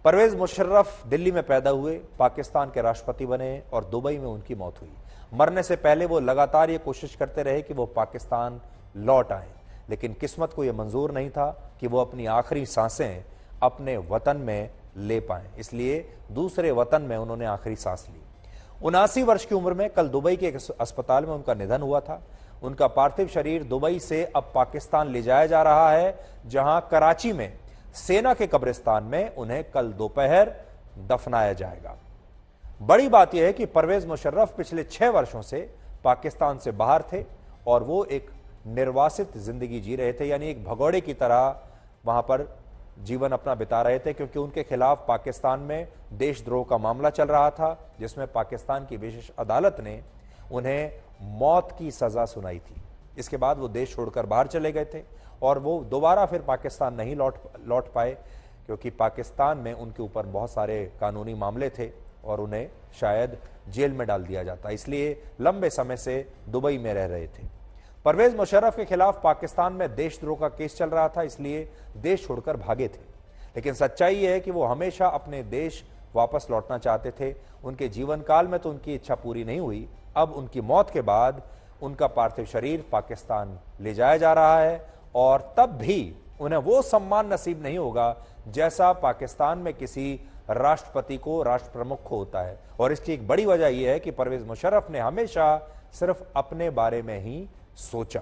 परवेज मुशर्रफ दिल्ली में पैदा हुए, पाकिस्तान के राष्ट्रपति बने और दुबई में उनकी मौत हुई। मरने से पहले वो लगातार ये कोशिश करते रहे कि वो पाकिस्तान लौट आए, लेकिन किस्मत को ये मंजूर नहीं था कि वो अपनी आखिरी सांसें अपने वतन में ले पाएं, इसलिए दूसरे वतन में उन्होंने आखिरी सांस ली। 79 वर्ष की उम्र में कल दुबई के एक अस्पताल में उनका निधन हुआ था। उनका पार्थिव शरीर दुबई से अब पाकिस्तान ले जाया जा रहा है, जहां कराची में सेना के कब्रिस्तान में उन्हें कल दोपहर दफनाया जाएगा। बड़ी बात यह है कि परवेज मुशर्रफ पिछले 6 वर्षों से पाकिस्तान से बाहर थे और वो एक निर्वासित जिंदगी जी रहे थे, यानी एक भगोड़े की तरह वहां पर जीवन अपना बिता रहे थे, क्योंकि उनके खिलाफ पाकिस्तान में देशद्रोह का मामला चल रहा था, जिसमें पाकिस्तान की विशेष अदालत ने उन्हें मौत की सजा सुनाई थी। इसके बाद वो देश छोड़कर बाहर चले गए थे और वो दोबारा फिर पाकिस्तान नहीं लौट पाए, क्योंकि पाकिस्तान में उनके ऊपर बहुत सारे कानूनी मामले थे और उन्हें शायद जेल में डाल दिया जाता, इसलिए लंबे समय से दुबई में रह रहे थे। परवेज मुशर्रफ के खिलाफ पाकिस्तान में देशद्रोह का केस चल रहा था, इसलिए देश छोड़कर भागे थे, लेकिन सच्चाई यह है कि वो हमेशा अपने देश वापस लौटना चाहते थे। उनके जीवन काल में तो उनकी इच्छा पूरी नहीं हुई। अब उनकी मौत के बाद उनका पार्थिव शरीर पाकिस्तान ले जाया जा रहा है और तब भी उन्हें वो सम्मान नसीब नहीं होगा जैसा पाकिस्तान में किसी राष्ट्रपति को, राष्ट्र प्रमुख को होता है। और इसकी एक बड़ी वजह यह है कि परवेज मुशर्रफ ने हमेशा सिर्फ अपने बारे में ही सोचा।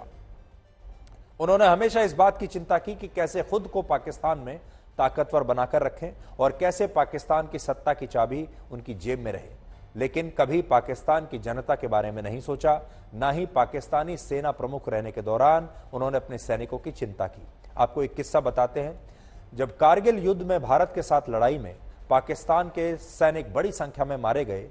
उन्होंने हमेशा इस बात की चिंता की कि कैसे खुद को पाकिस्तान में ताकतवर बनाकर रखें और कैसे पाकिस्तान की सत्ता की चाबी उनकी जेब में रहे, लेकिन कभी पाकिस्तान की जनता के बारे में नहीं सोचा। ना ही पाकिस्तानी सेना प्रमुख रहने के दौरान उन्होंने अपने सैनिकों की चिंता की। आपको एक किस्सा बताते हैं। जब कारगिल युद्ध में भारत के साथ लड़ाई में पाकिस्तान के सैनिक बड़ी संख्या में मारे गए,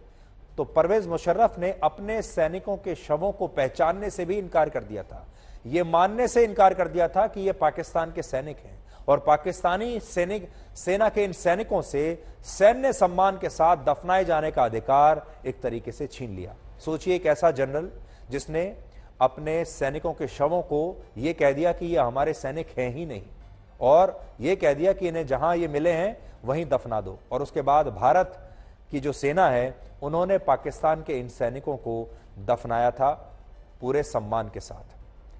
तो परवेज मुशर्रफ ने अपने सैनिकों के शवों को पहचानने से भी इनकार कर दिया था। यह मानने से इनकार कर दिया था कि ये पाकिस्तान के सैनिक हैं और पाकिस्तानी सेना के इन सैनिकों से सैन्य सम्मान के साथ दफनाए जाने का अधिकार एक तरीके से छीन लिया। सोचिए, एक ऐसा जनरल जिसने अपने सैनिकों के शवों को यह कह दिया कि ये हमारे सैनिक हैं ही नहीं, और यह कह दिया कि इन्हें जहां ये मिले हैं वहीं दफना दो। और उसके बाद भारत की जो सेना है उन्होंने पाकिस्तान के इन सैनिकों को दफनाया था पूरे सम्मान के साथ।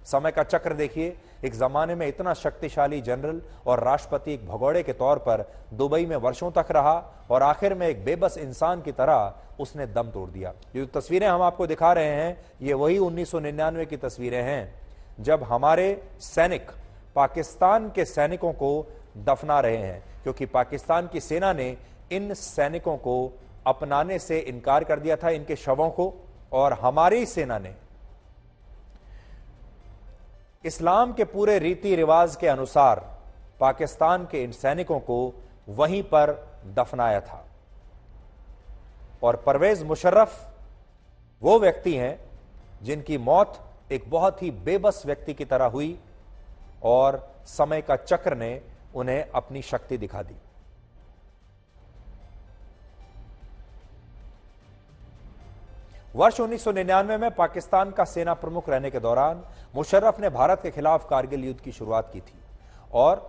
समय का चक्र देखिए, एक जमाने में इतना शक्तिशाली जनरल और राष्ट्रपति एक भगोड़े के तौर पर दुबई में वर्षों तक रहा और आखिर में एक बेबस इंसान की तरह उसने दम तोड़ दिया। ये जो तस्वीरें हम आपको दिखा रहे हैं, ये वही 1999 की तस्वीरें हैं जब हमारे सैनिक पाकिस्तान के सैनिकों को दफना रहे हैं, क्योंकि पाकिस्तान की सेना ने इन सैनिकों को अपनाने से इनकार कर दिया था, इनके शवों को, और हमारी सेना ने इस्लाम के पूरे रीति रिवाज के अनुसार पाकिस्तान के इन सैनिकों को वहीं पर दफनाया था। और परवेज मुशर्रफ वो व्यक्ति हैं जिनकी मौत एक बहुत ही बेबस व्यक्ति की तरह हुई और समय का चक्र ने उन्हें अपनी शक्ति दिखा दी। वर्ष 1999 में पाकिस्तान का सेना प्रमुख रहने के दौरान मुशर्रफ ने भारत के खिलाफ कारगिल युद्ध की शुरुआत की थी और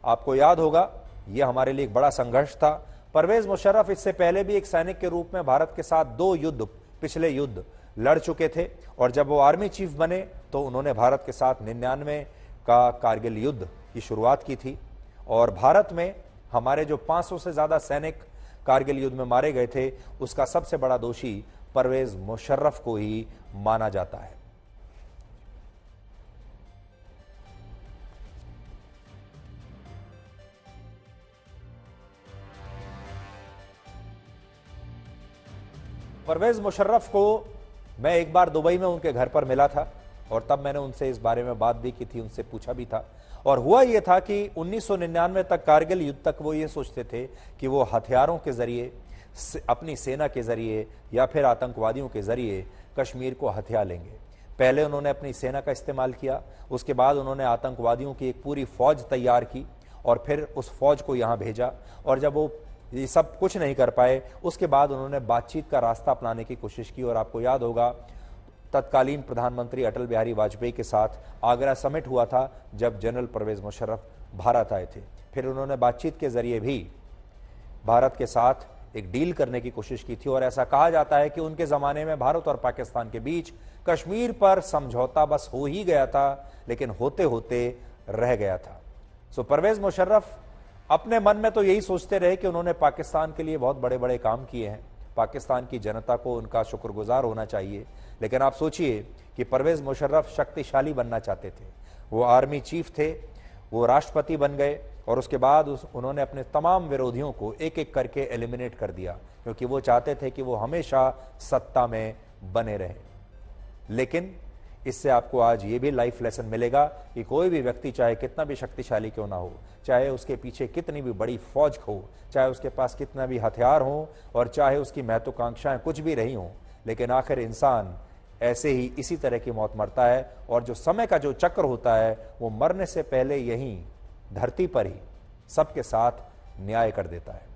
आपको याद होगा यह हमारे लिए एक बड़ा संघर्ष था। परवेज मुशर्रफ इससे पहले भी एक सैनिक के रूप में भारत के साथ 2 पिछले युद्ध लड़ चुके थे और जब वो आर्मी चीफ बने तो उन्होंने भारत के साथ 99 का कारगिल युद्ध की शुरुआत की थी और भारत में हमारे जो 500 से ज्यादा सैनिक कारगिल युद्ध में मारे गए थे उसका सबसे बड़ा दोषी परवेज मुशर्रफ को ही माना जाता है। परवेज मुशर्रफ को मैं एक बार दुबई में उनके घर पर मिला था और तब मैंने उनसे इस बारे में बात भी की थी, उनसे पूछा भी था। और हुआ यह था कि 1999 तक, कारगिल युद्ध तक वो ये सोचते थे कि वो हथियारों के जरिए, अपनी सेना के जरिए या फिर आतंकवादियों के जरिए कश्मीर को हथिया लेंगे। पहले उन्होंने अपनी सेना का इस्तेमाल किया, उसके बाद उन्होंने आतंकवादियों की एक पूरी फौज तैयार की और फिर उस फौज को यहां भेजा। और जब वो ये सब कुछ नहीं कर पाए उसके बाद उन्होंने बातचीत का रास्ता अपनाने की कोशिश की। और आपको याद होगा तत्कालीन प्रधानमंत्री अटल बिहारी वाजपेयी के साथ आगरा समिट हुआ था जब जनरल परवेज मुशर्रफ भारत आए थे। फिर उन्होंने बातचीत के जरिए भी भारत के साथ एक डील करने की कोशिश की थी और ऐसा कहा जाता है कि उनके जमाने में भारत और पाकिस्तान के बीच कश्मीर पर समझौता बस हो ही गया था, लेकिन होते होते रह गया था। सो परवेज मुशर्रफ अपने मन में तो यही सोचते रहे कि उन्होंने पाकिस्तान के लिए बहुत बड़े बड़े काम किए हैं, पाकिस्तान की जनता को उनका शुक्रगुजार होना चाहिए। लेकिन आप सोचिए कि परवेज मुशर्रफ शक्तिशाली बनना चाहते थे, वो आर्मी चीफ थे, वो राष्ट्रपति बन गए और उसके बाद उन्होंने अपने तमाम विरोधियों को एक एक करके एलिमिनेट कर दिया, क्योंकि वो चाहते थे कि वो हमेशा सत्ता में बने रहें। लेकिन इससे आपको आज ये भी लाइफ लेसन मिलेगा कि कोई भी व्यक्ति चाहे कितना भी शक्तिशाली क्यों ना हो, चाहे उसके पीछे कितनी भी बड़ी फौज हो, चाहे उसके पास कितना भी हथियार हो और चाहे उसकी महत्वाकांक्षाएं कुछ भी रही हों, लेकिन आखिर इंसान ऐसे ही इसी तरह की मौत मरता है। और जो समय का जो चक्र होता है वो मरने से पहले यहीं धरती पर ही सबके साथ न्याय कर देता है।